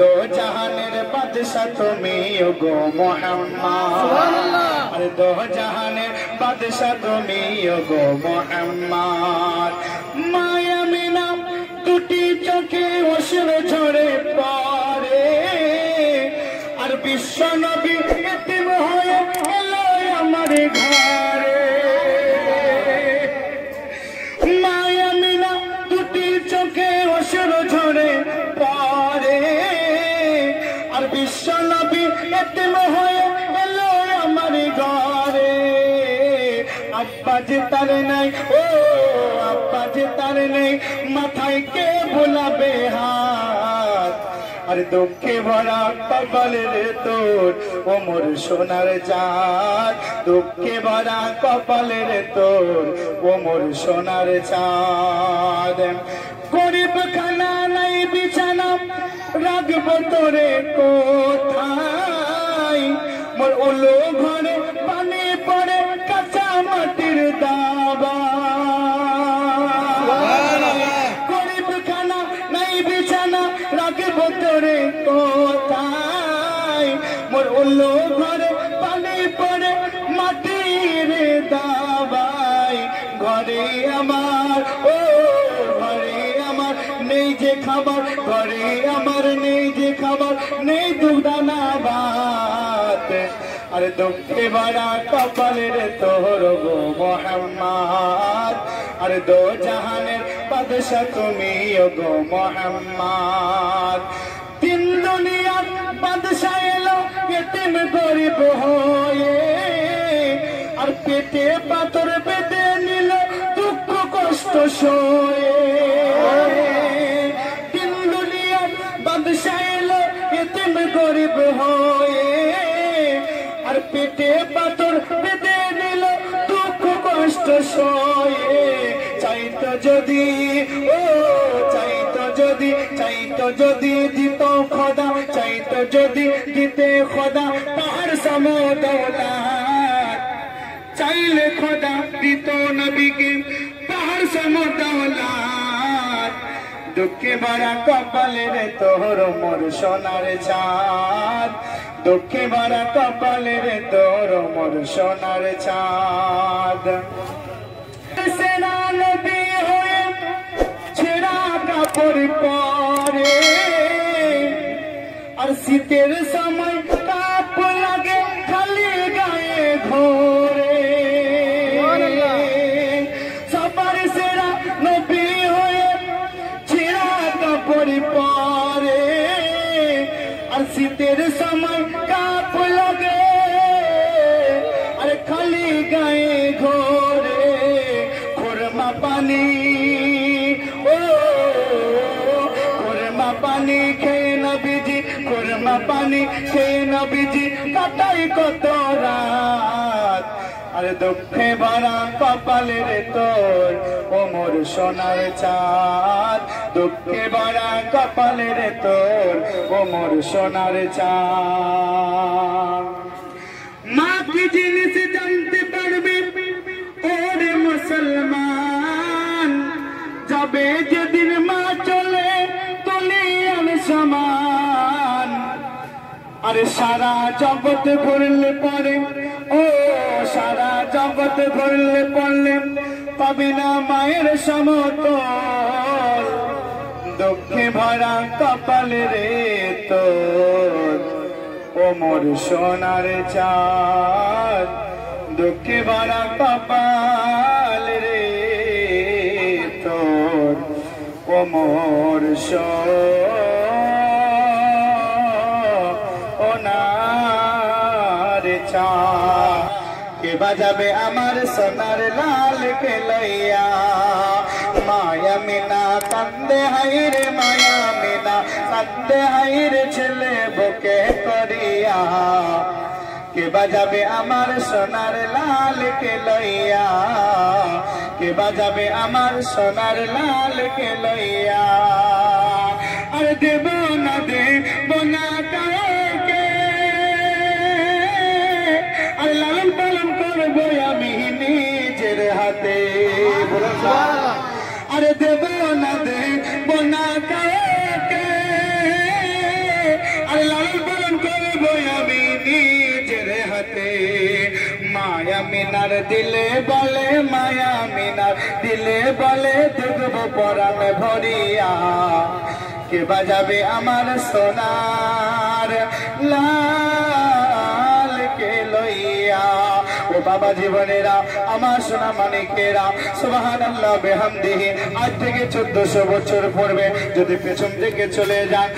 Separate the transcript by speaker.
Speaker 1: दो जहानेर बादशाह तुमी गो मोहम्मद अरे दो जहानेर बादशाह तुमी गो मोहम्मद माया मिना दुटी चोखे अश्रु झरे पड़े और विश्व नबी यतीम हये एलो आमार घरे माया मिना दुटी चोखे अश्रु झरे पड़े और विश्व नबी यतीम हये एलो आमार घरे अब्बा जे तार नाई ओ अब्बा जे तार नाई माथाय के बुलाबे हाथ अरे दुखे भरा कपालेर तोर ओ मोर सोनार चाँद दुखे भरा कपालेर तोर ओ मोर सोनार चाँद गरीब खाना नाई बिछाना राखबो तोरे कोथाय मोर उलो घरे पानी पड़े काचा माटिर दावा गरीब खाना नाई बिछाना राखबो तोरे कोथाय मोर उलो घरे पानी पड़े माटिर दावाय घरे आमार ओ घरे आमार नेই যে খাবার ঘরে আমার নেই যে খাবার নেই দুদানা ভাত अरे दुखे भरा कपालेर तोर गो मोहम्मद अरे दो जहानेर बादशाह तुमी गो मोहम्मद तीन दुनियार बादशाह एलो यतीम गरीब हये और पेटे पाथर बेঁধে নিল दुख कष्ट सये तीन दुनियार बादशाह एलो यतीम गरीब हये और पेटे पाथर बेঁধে নিল दुख कष्ट सये चाইতো যদি ও চাইতো যদি দিত খোদা চাইতো যদি দিতে খোদা পাহাড় সম দৌলত চাইলে খোদা দিত নবীকে পাহাড় সম দৌলত দুঃখে ভরা কপালের তোর মোর সোনার চাঁদ দুঃখে ভরা কপালের তোর মোর সোনার চাঁদ সেনা নবী হয়ে ছেঁড়া কাপড় পরে আর শীতের সময় কাপ লাগে খালি গায়ে ঘোরে সবার সেরা নবী হয়ে ছেঁড়া কাপড় পরে আর শীতের সময় কাপ লাগে আর খালি গায়ে ঘোরে খুরমা পানি ও খুরমা পানি খেয়ে নবীজি খুরমা পানি খেয়ে নবীজি কাটাই কত রাত আরে দুঃখে ভরা কপালের তোর ও মোর সোনার চাঁদ দুঃখে ভরা কপালের তোর ও মোর সোনার চাঁদ মা কি জিনিস জানতে পারবে ওরে মুসলমান যাবে যেদিন মা চলে দুনিয়ার সমান আরে সারা জগৎ ঘুরলে পরে ও সারা জগৎ ঘুরলে পড়লে পাবে না মায়ের সমতল দুঃখে ভরা কপালে রে তোর ও মোর সোনার চাঁদ দুঃখে ভরা কপাল রে তোর ও মোর সোনার চাঁদ কে বাজাবে আমার সোনার লাল কে লইয়া মায়া মিনা কান্দে হাইরে মায়া মিনা কান্দে হাইরে ছেলে বুকে করিয়া কে বাজাবে আমার সোনার লাল কে লইয়া কে বাজাবে আমার সোনার লাল কে লইয়া আর দেব না কাউকে আর লালন পালন করবো আমি নিজের হাতে আরে দেব না কাউকে মিনার দিলে বলে, মায়া মিনার দিলে বলে, দেখবো পরাণে ভরিয়া কে বাজাবে আমার সোনার লাল কে লইয়া। ও বাবা জীবনেরা, আমার সোনা মানিকেরা, সুবহানাল্লাহ বিহামদিহি, আজ থেকে 1400 বছর পূর্বে যদি পেছন থেকে চলে যান